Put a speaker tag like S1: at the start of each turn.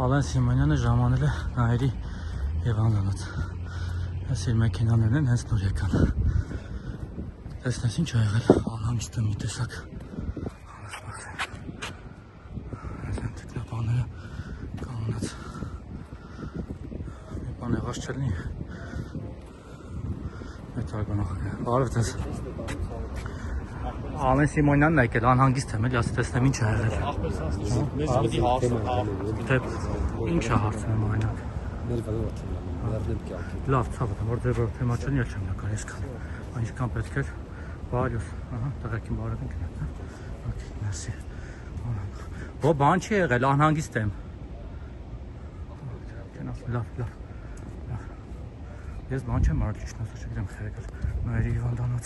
S1: Ալեն Սիմոնյանը ժամանել է Նայիրի Հիվանդանոց։ Այս իր մեքենաներն են հենց նոր եկան։ Տեսնես ինչ ա եղել, անհանգիստ եմ մի տեսակ։ Այսեն տեխնաբաները կանգնած։ Մի բան եղած չլինի։ Մեծ արգոնախ է։ Բարև ձեզ։ Ալեն Սիմոնյանն է եկել, անհանգիստ եմ էլի, ասի տեսնեմ ինչ ա եղել։
S2: Մեզ պիտի հարցնեմ։
S1: Թե ինչ ա հարցնում այնակ։ Լավ, ցավը, որ ձեր թեմա չլինի, էլ չեմ նկար այսքան։ Այնքան պետք էր։ Բարյոս, ահա, տղեկին բարև ենք նայած։ Okay, merci։ Ո բան չի եղել, անհանգիստ եմ։ Լավ։ Ես բան չեմ արել, ճիշտ ասած, չգիտեմ, խելքել։ Նայիրի Հիվանդանոց։